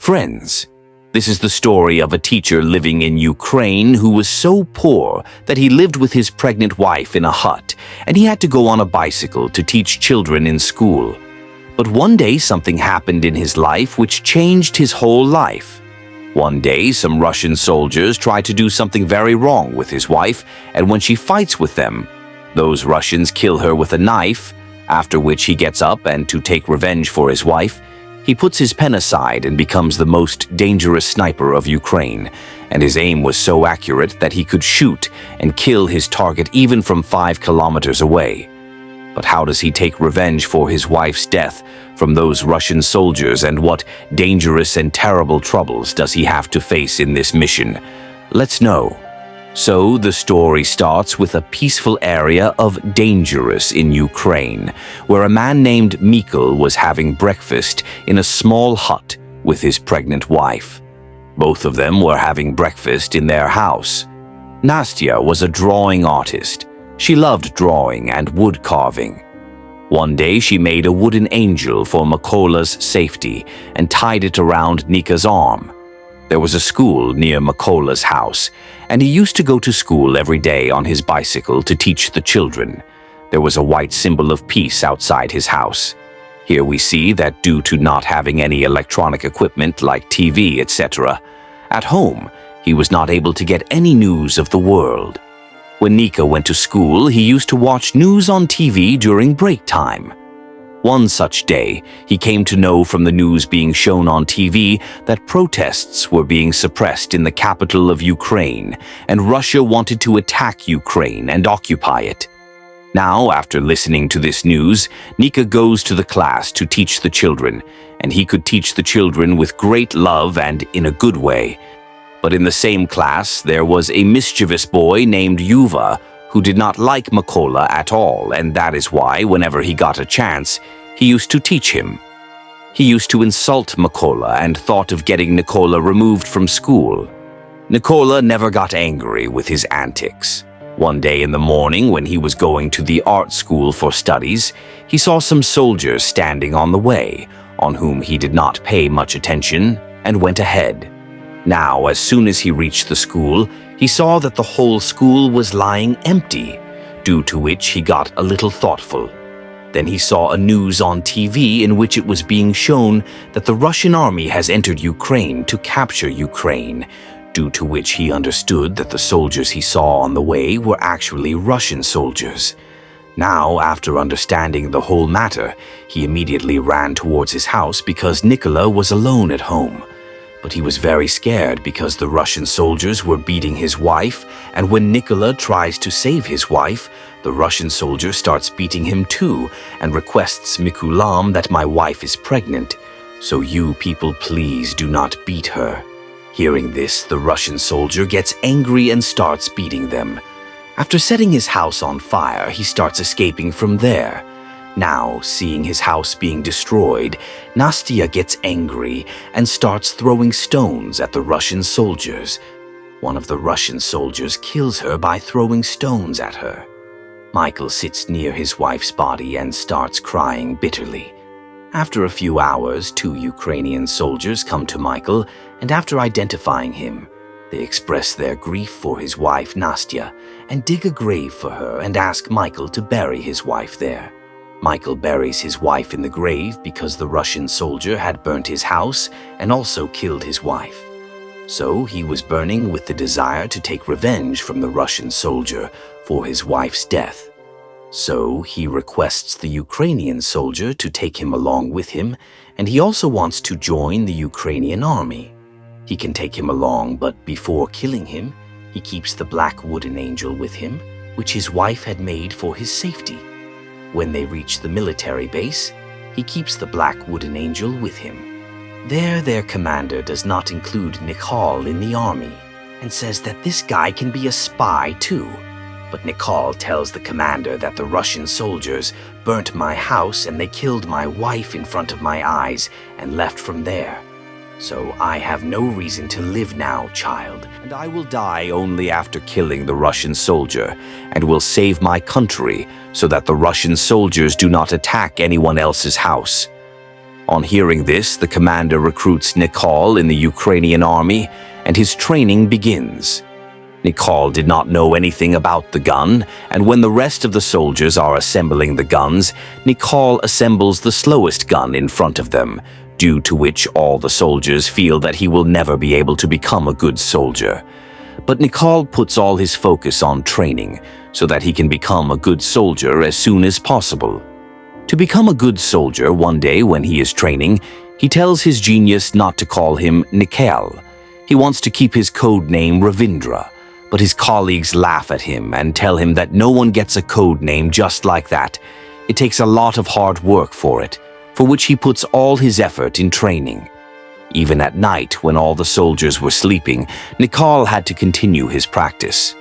Friends, this is the story of a teacher living in Ukraine who was so poor that he lived with his pregnant wife in a hut, and he had to go on a bicycle to teach children in school. But one day something happened in his life which changed his whole life. One day, some Russian soldiers tried to do something very wrong with his wife, and when she fights with them, those Russians kill her with a knife, after which he gets up and to take revenge for his wife, he puts his pen aside and becomes the most dangerous sniper of Ukraine, and his aim was so accurate that he could shoot and kill his target even from 5 kilometers away. But how does he take revenge for his wife's death from those Russian soldiers, and what dangerous and terrible troubles does he have to face in this mission? Let's know. So the story starts with a peaceful area of Dangerous in Ukraine, where a man named Mikhail was having breakfast in a small hut with his pregnant wife. Both of them were having breakfast in their house. Nastya was a drawing artist. She loved drawing and wood carving. One day she made a wooden angel for Mykola's safety and tied it around Nika's arm. There was a school near Mykola's house, and he used to go to school every day on his bicycle to teach the children. There was a white symbol of peace outside his house. Here we see that due to not having any electronic equipment like TV, etc., at home he was not able to get any news of the world. When Nika went to school, he used to watch news on TV during break time. One such day, he came to know from the news being shown on TV that protests were being suppressed in the capital of Ukraine, and Russia wanted to attack Ukraine and occupy it. Now, after listening to this news, Nika goes to the class to teach the children, and he could teach the children with great love and in a good way. But in the same class, there was a mischievous boy named Yuva who did not like Mykola at all, and that is why, whenever he got a chance, he used to teach him. He used to insult Mykola and thought of getting Mykola removed from school. Mykola never got angry with his antics. One day in the morning, when he was going to the art school for studies, he saw some soldiers standing on the way, on whom he did not pay much attention, and went ahead. Now, as soon as he reached the school, he saw that the whole school was lying empty, due to which he got a little thoughtful. Then he saw a news on TV in which it was being shown that the Russian army has entered Ukraine to capture Ukraine, due to which he understood that the soldiers he saw on the way were actually Russian soldiers. Now, after understanding the whole matter, he immediately ran towards his house because Nikola was alone at home. But he was very scared because the Russian soldiers were beating his wife, and when Nikola tries to save his wife, the Russian soldier starts beating him too and requests Mikulam that my wife is pregnant, so you people please do not beat her. Hearing this, the Russian soldier gets angry and starts beating them. After setting his house on fire, he starts escaping from there. Now, seeing his house being destroyed, Nastya gets angry and starts throwing stones at the Russian soldiers. One of the Russian soldiers kills her by throwing stones at her. Michael sits near his wife's body and starts crying bitterly. After a few hours, 2 Ukrainian soldiers come to Michael, and after identifying him, they express their grief for his wife Nastya and dig a grave for her and ask Michael to bury his wife there. Michael buries his wife in the grave because the Russian soldier had burnt his house and also killed his wife. So he was burning with the desire to take revenge from the Russian soldier for his wife's death. So he requests the Ukrainian soldier to take him along with him, and he also wants to join the Ukrainian army. He can take him along, but before killing him, he keeps the black wooden angel with him, which his wife had made for his safety. When they reach the military base, he keeps the black wooden angel with him. There, their commander does not include Nikhal in the army and says that this guy can be a spy too. But Nikhal tells the commander that the Russian soldiers burnt my house and they killed my wife in front of my eyes and left from there. So I have no reason to live now, child, and I will die only after killing the Russian soldier, and will save my country so that the Russian soldiers do not attack anyone else's house. On hearing this, the commander recruits Nikol in the Ukrainian army, and his training begins. Nikol did not know anything about the gun, and when the rest of the soldiers are assembling the guns, Nikol assembles the slowest gun in front of them, due to which all the soldiers feel that he will never be able to become a good soldier. But Nikol puts all his focus on training, so that he can become a good soldier as soon as possible. To become a good soldier, one day when he is training, he tells his genius not to call him Nikol. He wants to keep his code name Ravindra, but his colleagues laugh at him and tell him that no one gets a code name just like that. It takes a lot of hard work for it, for which he puts all his effort in training. Even at night, when all the soldiers were sleeping, Nikol had to continue his practice.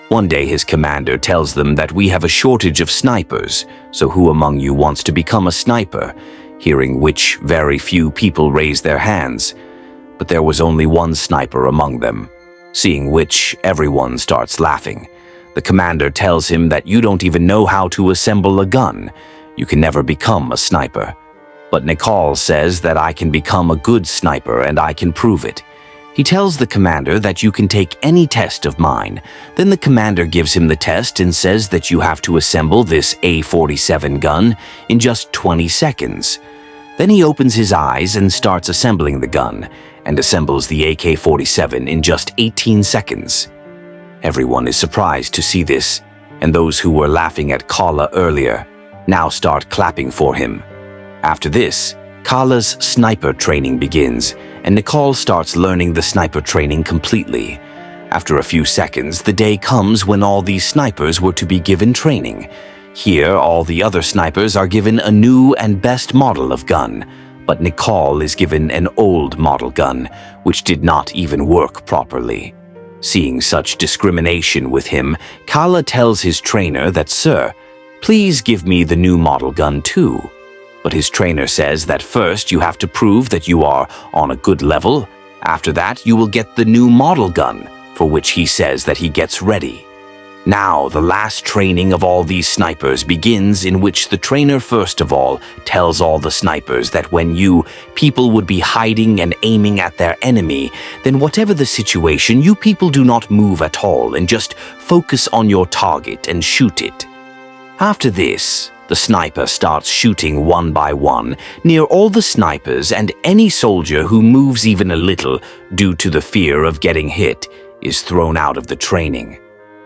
One day his commander tells them that we have a shortage of snipers, so who among you wants to become a sniper? Hearing which, very few people raise their hands. But there was only one sniper among them. Seeing which, everyone starts laughing. The commander tells him that you don't even know how to assemble a gun. You can never become a sniper. But Nikol says that I can become a good sniper and I can prove it. He tells the commander that you can take any test of mine. Then the commander gives him the test and says that you have to assemble this A-47 gun in just 20 seconds. Then he opens his eyes and starts assembling the gun, and assembles the AK-47 in just 18 seconds. Everyone is surprised to see this, and those who were laughing at Kala earlier now start clapping for him. After this, Kala's sniper training begins, and Nikol starts learning the sniper training completely. After a few seconds, the day comes when all these snipers were to be given training. Here, all the other snipers are given a new and best model of gun, but Nikol is given an old model gun, which did not even work properly. Seeing such discrimination with him, Kala tells his trainer that, "Sir, please give me the new model gun too." But his trainer says that first you have to prove that you are on a good level. After that, you will get the new model gun, for which he says that he gets ready. Now, the last training of all these snipers begins, in which the trainer first of all tells all the snipers that when people would be hiding and aiming at their enemy, then whatever the situation, you people do not move at all and just focus on your target and shoot it. After this, the sniper starts shooting one by one near all the snipers, and any soldier who moves even a little due to the fear of getting hit is thrown out of the training.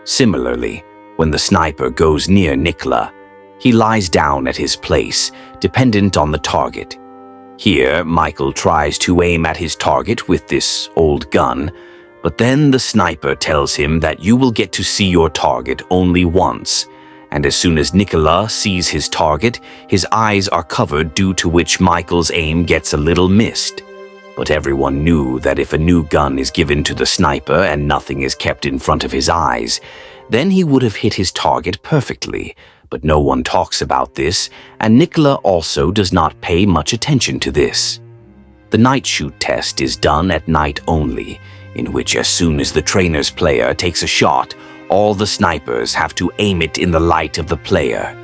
Similarly, when the sniper goes near Nikola, he lies down at his place, dependent on the target. Here, Michael tries to aim at his target with this old gun, but then the sniper tells him that you will get to see your target only once, and as soon as Nikola sees his target, his eyes are covered, due to which Michael's aim gets a little missed. But everyone knew that if a new gun is given to the sniper and nothing is kept in front of his eyes, then he would have hit his target perfectly. But no one talks about this, and Nikola also does not pay much attention to this. The night shoot test is done at night only, in which as soon as the trainer's player takes a shot, all the snipers have to aim it in the light of the player.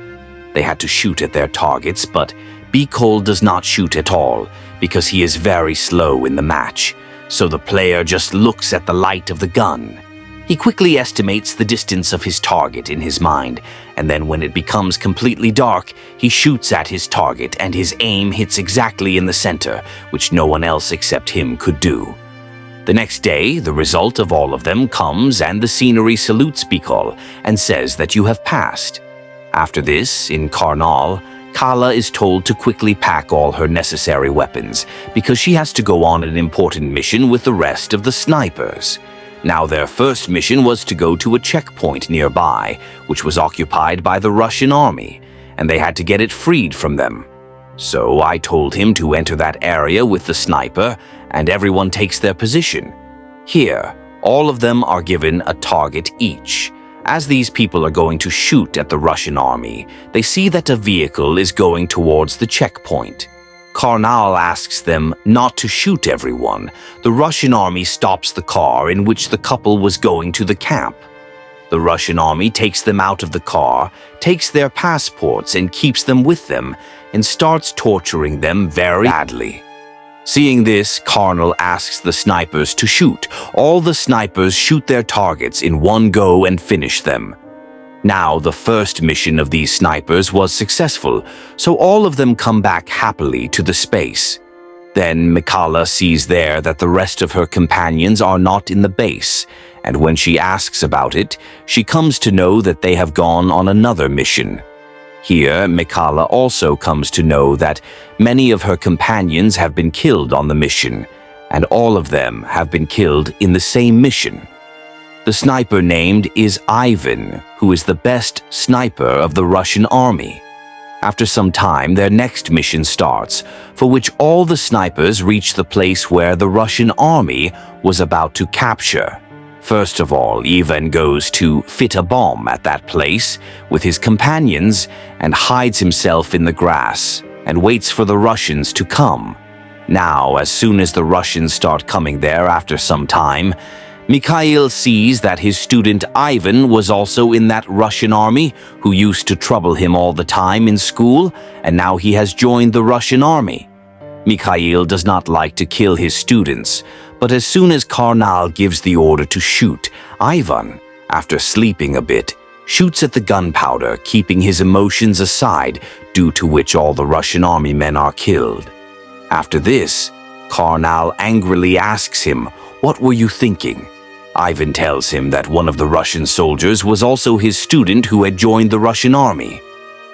They had to shoot at their targets, but Cole does not shoot at all because he is very slow in the match, so the player just looks at the light of the gun. He quickly estimates the distance of his target in his mind, and then when it becomes completely dark, he shoots at his target and his aim hits exactly in the center, which no one else except him could do. The next day, the result of all of them comes, and the scenery salutes Bicol and says that you have passed. After this, in Karnal, Kala is told to quickly pack all her necessary weapons because she has to go on an important mission with the rest of the snipers. Now, their first mission was to go to a checkpoint nearby, which was occupied by the Russian army, and they had to get it freed from them. So I told him to enter that area with the sniper, and everyone takes their position. Here, all of them are given a target each. As these people are going to shoot at the Russian army, they see that a vehicle is going towards the checkpoint. Karnal asks them not to shoot everyone. The Russian army stops the car in which the couple was going to the camp. The Russian army takes them out of the car, takes their passports and keeps them with them, and starts torturing them very badly. Seeing this, Colonel asks the snipers to shoot. All the snipers shoot their targets in one go and finish them. Now, the first mission of these snipers was successful, so all of them come back happily to the space. Then Mikala sees there that the rest of her companions are not in the base, and when she asks about it, she comes to know that they have gone on another mission. Here, Mikala also comes to know that many of her companions have been killed on the mission, and all of them have been killed in the same mission. The sniper named is Ivan, who is the best sniper of the Russian army. After some time, their next mission starts, for which all the snipers reach the place where the Russian army was about to capture. First of all, Ivan goes to fit a bomb at that place with his companions and hides himself in the grass and waits for the Russians to come. Now, as soon as the Russians start coming there after some time, Mikhail sees that his student Ivan was also in that Russian army who used to trouble him all the time in school, and now he has joined the Russian army. Mikhail does not like to kill his students, but as soon as Karnal gives the order to shoot, Ivan, after sleeping a bit, shoots at the gunpowder, keeping his emotions aside, due to which all the Russian army men are killed. After this, Karnal angrily asks him, "What were you thinking?" Ivan tells him that one of the Russian soldiers was also his student who had joined the Russian army.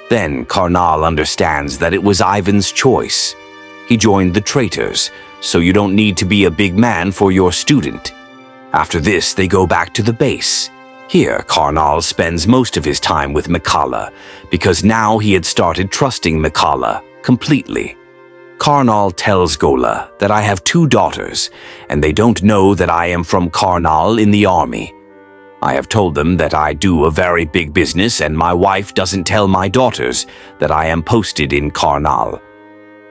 Then Karnal understands that it was Ivan's choice. He joined the traitors, so you don't need to be a big man for your student. After this, they go back to the base. Here, Karnal spends most of his time with Mikala, because now he had started trusting Mikala completely. Karnal tells Gola that I have 2 daughters, and they don't know that I am from Karnal in the army. I have told them that I do a very big business, and my wife doesn't tell my daughters that I am posted in Karnal.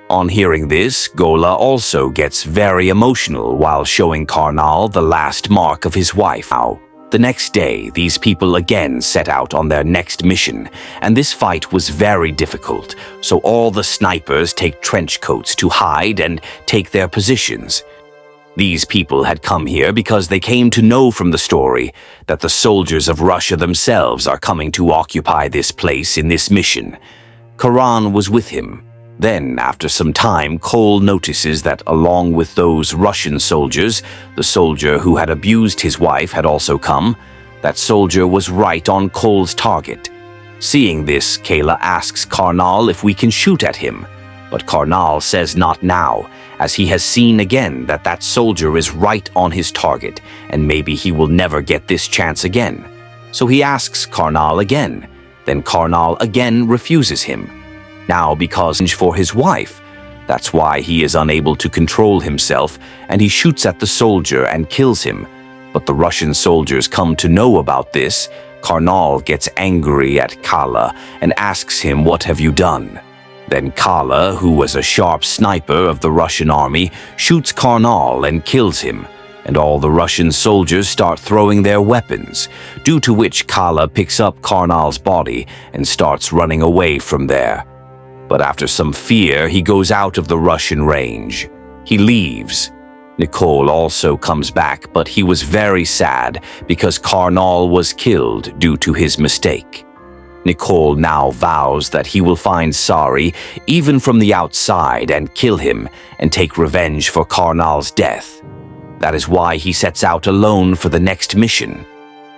On hearing this, Gola also gets very emotional while showing Karnal the last mark of his wife. Now, the next day, these people again set out on their next mission, and this fight was very difficult, so all the snipers take trench coats to hide and take their positions. These people had come here because they came to know from the story that the soldiers of Russia themselves are coming to occupy this place in this mission. Karan was with him. Then, after some time, Cole notices that along with those Russian soldiers, the soldier who had abused his wife had also come. That soldier was right on Cole's target. Seeing this, Kayla asks Karnal if we can shoot at him, but Karnal says not now, as he has seen again that that soldier is right on his target, and maybe he will never get this chance again. So he asks Karnal again. Then Karnal again refuses him. Now because for his wife, that's why he is unable to control himself, and he shoots at the soldier and kills him. But the Russian soldiers come to know about this. Karnal gets angry at Kala and asks him, "What have you done?" Then Kala, who was a sharp sniper of the Russian army, shoots Karnal and kills him, and all the Russian soldiers start throwing their weapons, due to which Kala picks up Karnal's body and starts running away from there. But after some fear, he goes out of the Russian range. He leaves. Nicole also comes back, but he was very sad because Karnal was killed due to his mistake. Nicole now vows that he will find Sari even from the outside and kill him and take revenge for Karnal's death. That is why he sets out alone for the next mission.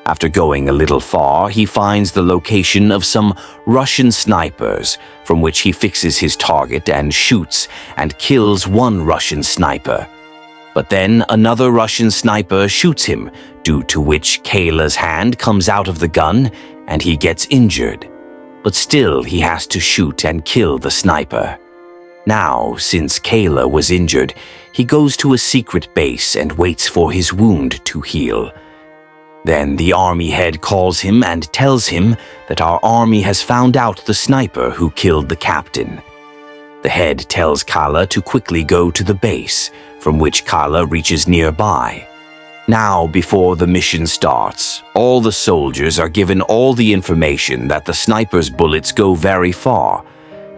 After going a little far, he finds the location of some Russian snipers, from which he fixes his target and shoots and kills one Russian sniper. But then another Russian sniper shoots him, due to which Kayla's hand comes out of the gun and he gets injured. But still he has to shoot and kill the sniper. Now, since Kayla was injured, he goes to a secret base and waits for his wound to heal. Then the army head calls him and tells him that our army has found out the sniper who killed the captain. The head tells Kala to quickly go to the base, from which Kala reaches nearby. Now, before the mission starts, all the soldiers are given all the information that the sniper's bullets go very far.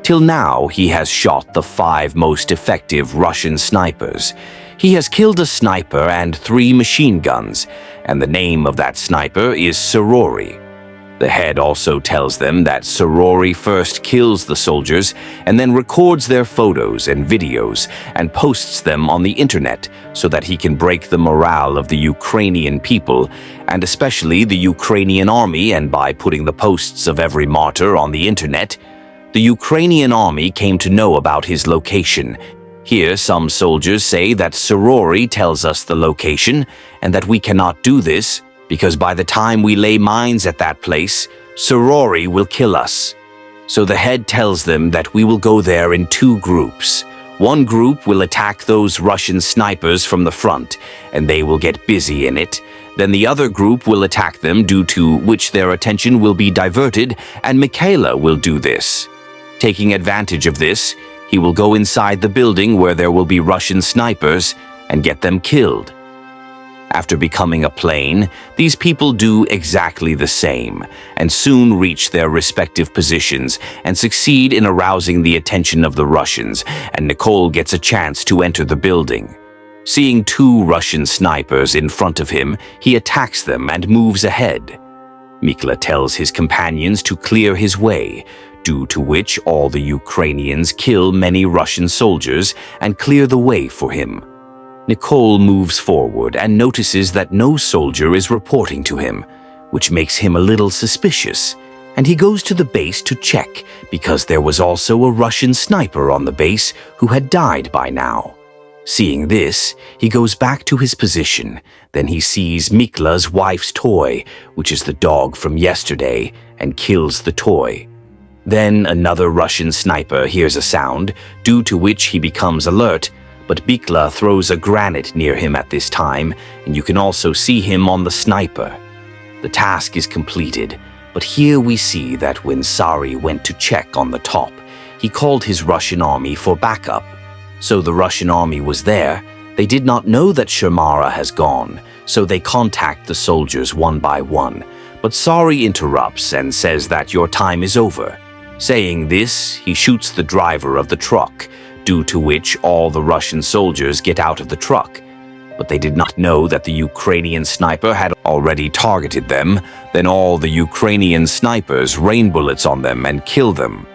Till now, he has shot the 5 most effective Russian snipers. He has killed a sniper and 3 machine guns, and the name of that sniper is Sorori. The head also tells them that Sorori first kills the soldiers and then records their photos and videos and posts them on the internet so that he can break the morale of the Ukrainian people, and especially the Ukrainian army. And by putting the posts of every martyr on the internet, the Ukrainian army came to know about his location. Here, some soldiers say that Sorori tells us the location and that we cannot do this because by the time we lay mines at that place, Sorori will kill us. So the head tells them that we will go there in 2 groups. One group will attack those Russian snipers from the front, and they will get busy in it. Then the other group will attack them, due to which their attention will be diverted, and Mikhaila will do this. Taking advantage of this, he will go inside the building where there will be Russian snipers and get them killed. After becoming a plane, these people do exactly the same and soon reach their respective positions and succeed in arousing the attention of the Russians, and Nicole gets a chance to enter the building. Seeing 2 Russian snipers in front of him, he attacks them and moves ahead. Mikhaila tells his companions to clear his way, due to which all the Ukrainians kill many Russian soldiers and clear the way for him. Nicole moves forward and notices that no soldier is reporting to him, which makes him a little suspicious, and he goes to the base to check because there was also a Russian sniper on the base who had died by now. Seeing this, he goes back to his position. Then he sees Mikhaila's wife's toy, which is the dog from yesterday, and kills the toy. Then another Russian sniper hears a sound, due to which he becomes alert, but Mikhaila throws a granite near him at this time, and you can also see him on the sniper. The task is completed, but here we see that when Sari went to check on the top, he called his Russian army for backup. So the Russian army was there. They did not know that Shamara has gone, so they contact the soldiers one by one. But Sari interrupts and says that your time is over. Saying this, he shoots the driver of the truck, due to which all the Russian soldiers get out of the truck. But they did not know that the Ukrainian sniper had already targeted them. Then all the Ukrainian snipers rain bullets on them and kill them.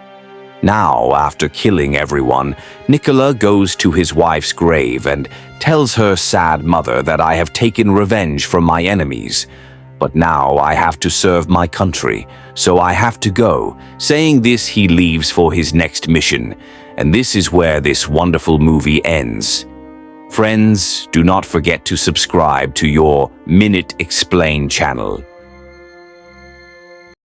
Now, after killing everyone, Mikhaila goes to his wife's grave and tells her sad mother that I have taken revenge from my enemies. But now I have to serve my country, so I have to go. Saying this, he leaves for his next mission. And this is where this wonderful movie ends. Friends, do not forget to subscribe to your Minute Explain channel.